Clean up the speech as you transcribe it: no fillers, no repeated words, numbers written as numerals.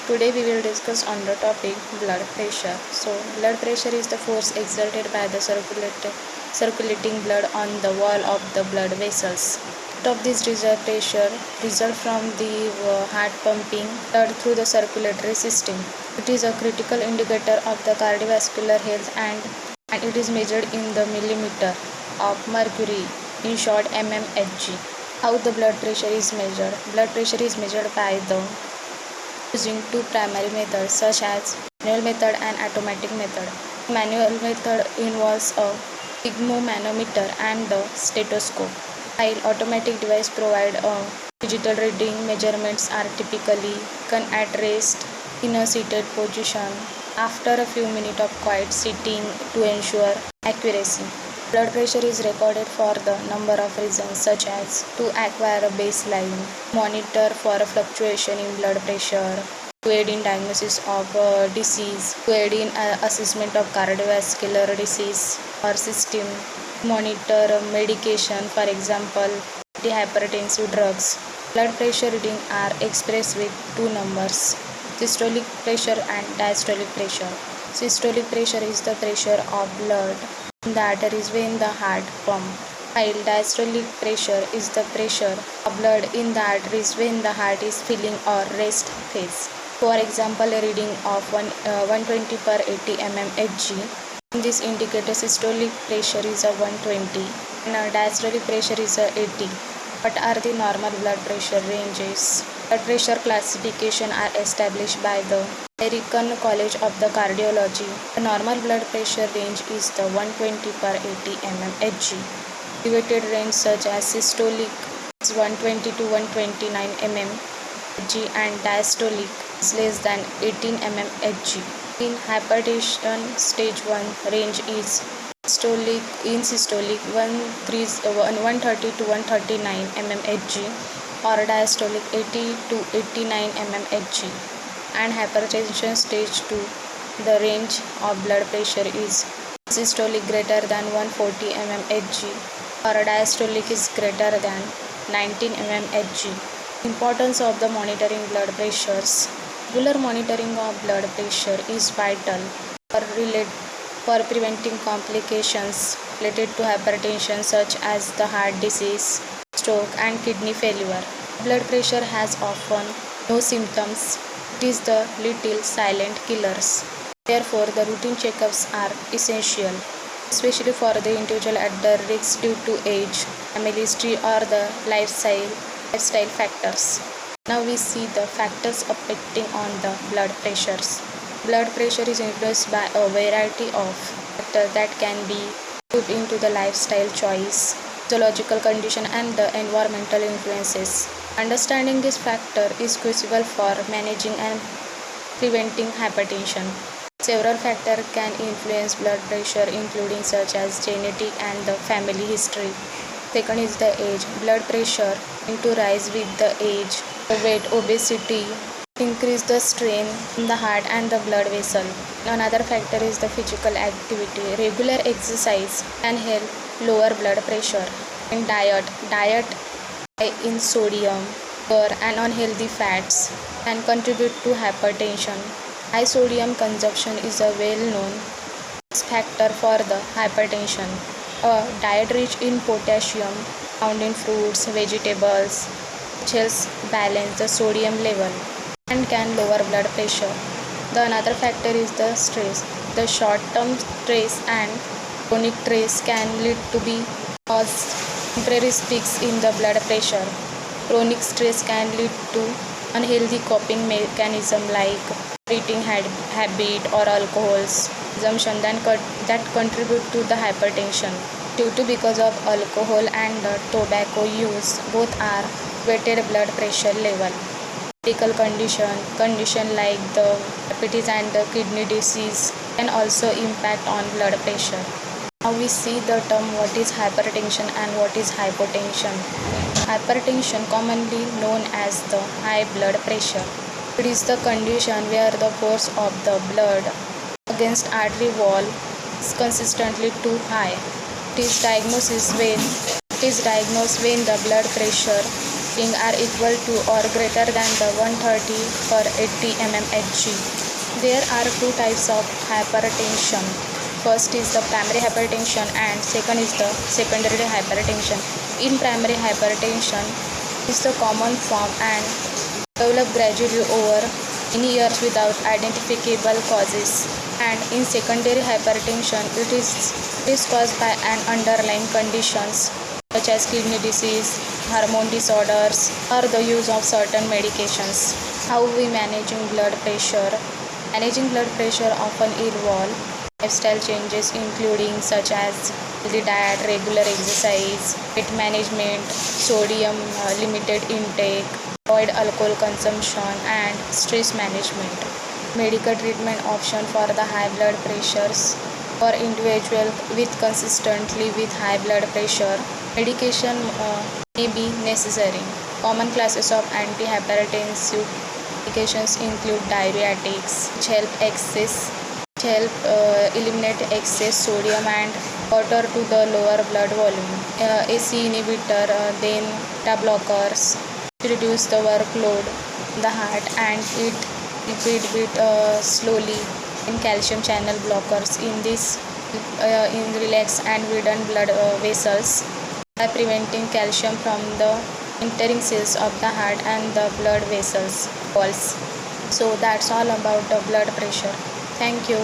Today we will discuss on the topic blood pressure. So blood pressure is the force exerted by the circulating blood on the wall of the blood vessels. Of this reserve pressure result from the heart pumping blood through the circulatory system. It is a critical indicator of the cardiovascular health and it is measured in the millimeter of mercury, in short mmHg. How the blood pressure is measured? Blood pressure is measured by the using two primary methods such as manual method and automatic method. Manual method involves a sphygmomanometer and the stethoscope, while automatic device provide a digital reading. Measurements are typically taken at rest in a seated position after a few minutes of quiet sitting to ensure accuracy. Blood pressure is recorded for the number of reasons such as to acquire a baseline, monitor for a fluctuation in blood pressure, to aid in diagnosis of disease, to aid in assessment of cardiovascular disease or system, monitor medication, for example, antihypertensive drugs. Blood pressure reading are expressed with two numbers, systolic pressure and diastolic pressure. Systolic pressure is the pressure of blood in the arteries when the heart pumps, while diastolic pressure is the pressure of blood in the arteries when the heart is filling or rest phase. For example, a reading of 120 per 80 mmHg. This indicates systolic pressure is a 120 and diastolic pressure is a 80. What are the normal blood pressure ranges? Blood pressure classification are established by the American College of the Cardiology. The normal blood pressure range is the 120 per 80 mmHg. Elevated range such as systolic is 120 to 129 mmHg and diastolic is less than 18 mmHg. In hypertension stage 1 range is systolic 130 to 139 mmHg or diastolic 80 to 89 mmHg, and hypertension stage 2 the range of blood pressure is systolic greater than 140 mmHg or diastolic is greater than 19 mmHg. Importance of the monitoring blood pressures. Regular monitoring of blood pressure is vital for preventing complications related to hypertension such as the heart disease, stroke and kidney failure. Blood pressure has often no symptoms. It is the little silent killers. Therefore, the routine checkups are essential, especially for the individual at the risk due to age, family history or the lifestyle factors. Now we see the factors affecting on the blood pressures. Blood pressure is influenced by a variety of factors that can be put into the lifestyle choice, physiological condition and the environmental influences. Understanding this factor is crucial for managing and preventing hypertension. Several factors can influence blood pressure including such as genetic and the family history. Second is the age. Blood pressure to rise with the age. Weight, obesity, increase the strain in the heart and the blood vessel. Another factor is the physical activity. Regular exercise can help lower blood pressure. And diet high in sodium, sugar and unhealthy fats can contribute to hypertension. High sodium consumption is a well-known factor for the hypertension. A diet rich in potassium found in fruits, vegetables, which helps balance the sodium level and can lower blood pressure. The another factor is the stress. The short-term stress and chronic stress can lead to cause temporary spikes in the blood pressure. Chronic stress can lead to unhealthy coping mechanism like eating habit or alcohol's consumption that contribute to the hypertension. Because of alcohol and tobacco use, both are elevated blood pressure level. Medical condition like the diabetes and the kidney disease can also impact on blood pressure. Now we see the term what is hypertension and what is hypotension. Hypertension, commonly known as the high blood pressure. It is the condition where the force of the blood against artery wall is consistently too high. It is diagnosed when the blood pressure reading are equal to or greater than the 130 per 80 mmHg. There are two types of hypertension. First is the primary hypertension and second is the secondary hypertension. In primary hypertension is the common form and develop gradually over many years without identifiable causes, and in secondary hypertension it is caused by an underlying conditions such as kidney disease, hormone disorders, or the use of certain medications. How we managing blood pressure? Managing blood pressure often involve lifestyle changes including such as healthy diet, regular exercise, weight management, sodium limited intake, avoid alcohol consumption, and stress management. Medical treatment option for the high blood pressures. For individual with consistently with high blood pressure, medication may be necessary. Common classes of antihypertensive medications include diuretics, which help eliminate excess sodium and water to the lower blood volume. AC inhibitor, then beta blockers reduce the workload the heart and it beat slowly. In calcium channel blockers in this in relax and widen blood vessels by preventing calcium from the entering cells of the heart and the blood vessels walls. So that's all about the blood pressure. Thank you.